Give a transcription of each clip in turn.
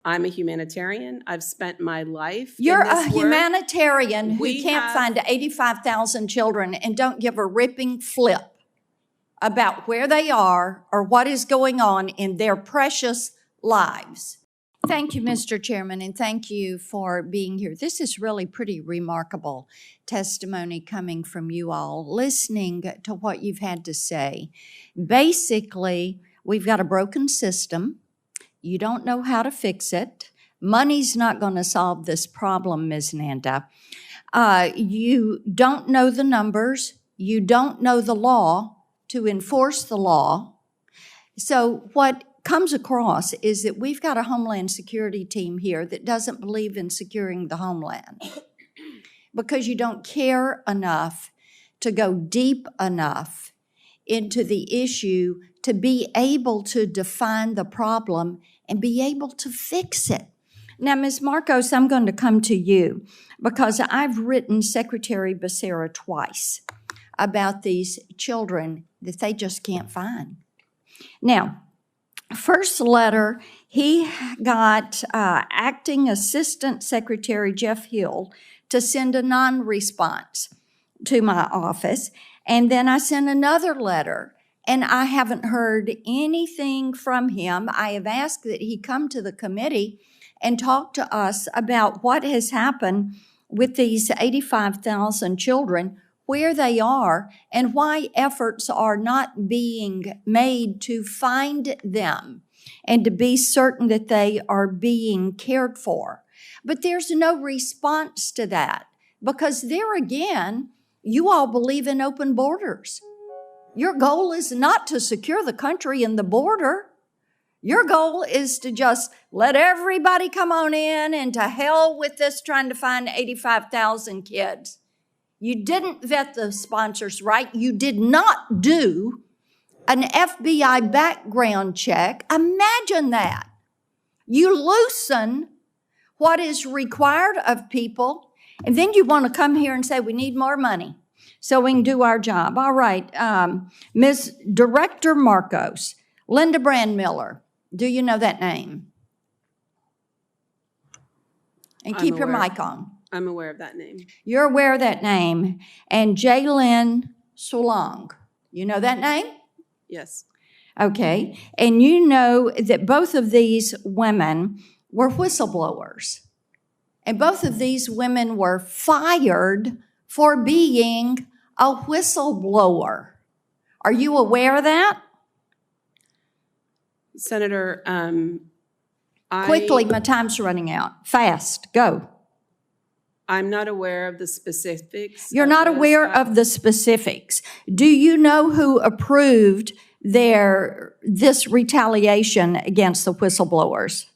I'm a humanitarian. I've spent my life You're in this a work. humanitarian who can't find 85,000 children and don't give a ripping flip about where they are or what is going on in their precious lives. Thank you, Mr. Chairman, and thank you for being here. This is really pretty remarkable testimony coming from you all, listening to what you've had to say. Basically, we've got a broken system. You don't know how to fix it. Money's not going to solve this problem, Ms. Nanda. You don't know the numbers. You don't know the law to enforce the law. So what comes across is that we've got a Homeland Security team here that doesn't believe in securing the homeland because you don't care enough to go deep enough into the issue to be able to define the problem and be able to fix it. Now, Ms. Marcos, I'm going to come to you because I've written Secretary Becerra twice about these children that they just can't find. Now, first letter, he got Acting Assistant Secretary Jeff Hill to send a non-response to my office. And then I sent another letter, and I haven't heard anything from him. I have asked that he come to the committee and talk to us about what has happened with these 85,000 children, where they are, and why efforts are not being made to find them and to be certain that they are being cared for. But there's no response to that because there again, you all believe in open borders. Your goal is not to secure the country and the border. Your goal is to just let everybody come on in and to hell with this trying to find 85,000 kids. You didn't vet the sponsors right. You did not do an FBI background check. Imagine that. You loosen what is required of people, and then you want to come here and say, we need more money so we can do our job. All right, Ms. Director Marcos, Linda Brandmiller, do you know that name? And keep your mic on. I'm aware of that name. You're aware of that name. And Jaylyn Solong, you know that name? Yes. Okay. And you know that both of these women were whistleblowers. And both of these women were fired for being a whistleblower. Are you aware of that? Senator, Quickly, my time's running out. Fast, go. I'm not aware of the specifics. You're not aware of the specifics. Do you know who approved this retaliation against the whistleblowers?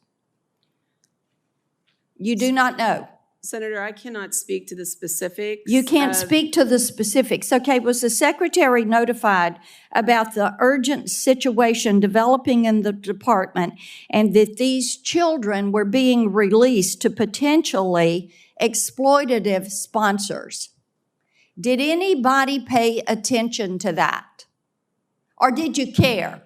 You do not know. Senator, I cannot speak to the specifics. You can't speak to the specifics. Okay, was the secretary notified about the urgent situation developing in the department and that these children were being released to potentially exploitative sponsors? Did anybody pay attention to that? Or did you care?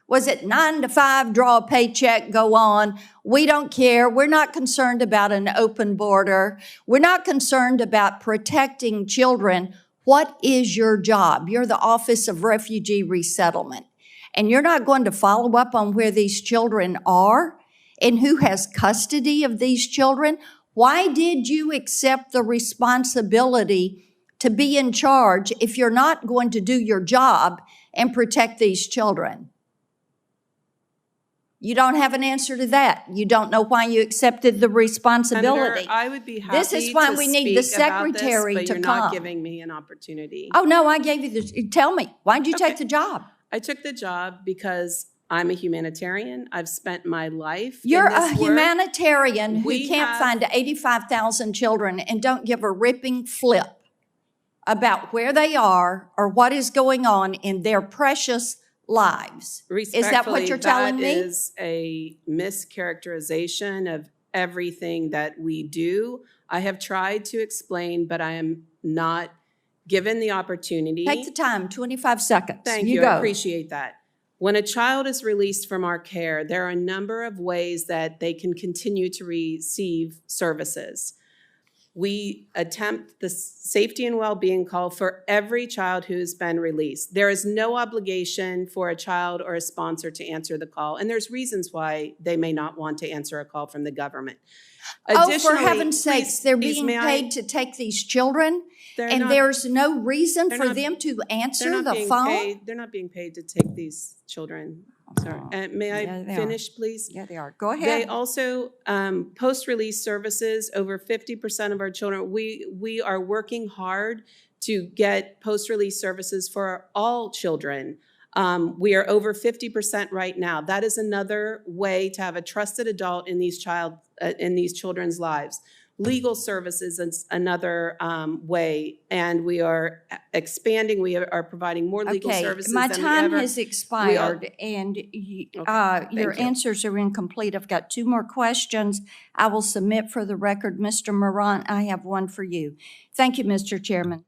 Was it 9 to 5, draw a paycheck, go on? We don't care. We're not concerned about an open border. We're not concerned about protecting children. What is your job? You're the Office of Refugee Resettlement. And you're not going to follow up on where these children are and who has custody of these children. Why did you accept the responsibility to be in charge if you're not going to do your job and protect these children? You don't have an answer to that. You don't know why you accepted the responsibility. Senator, I would be happy This is why we need the secretary to come. to You're not come. giving me an opportunity. Oh, no, I gave you the, tell me, why did you take the job? I took the job because I'm a humanitarian. I've spent my life You're in this a work. humanitarian who can't find 85,000 children and don't give a ripping flip about where they are or what is going on in their precious lives. Is that what you're telling me? That is a mischaracterization of everything that we do. I have tried to explain, but I am not given the opportunity. Take the time, 25 seconds. Thank you. Go. I appreciate that. When a child is released from our care, there are a number of ways that they can continue to receive services. We attempt the safety and well-being call for every child who's been released. There is no obligation for a child or a sponsor to answer the call, and there's reasons why they may not want to answer a call from the government. Oh, for heaven's sakes, they're being paid to take these children, and there's no reason for them to answer the phone? They're not being paid to take these children. Sorry. May I finish, please? Yeah, they are. Go ahead. They also, post-release services, over 50% of our children, we are working hard to get post-release services for all children. We are over 50% right now. That is another way to have a trusted adult in these children's lives. Legal services is another way, and we are expanding. We are providing more legal services my than time we ever. has expired, and your answers are incomplete. I've got 2 more questions. I will submit for the record. Mr. Morant, I have one for you. Thank you, Mr. Chairman.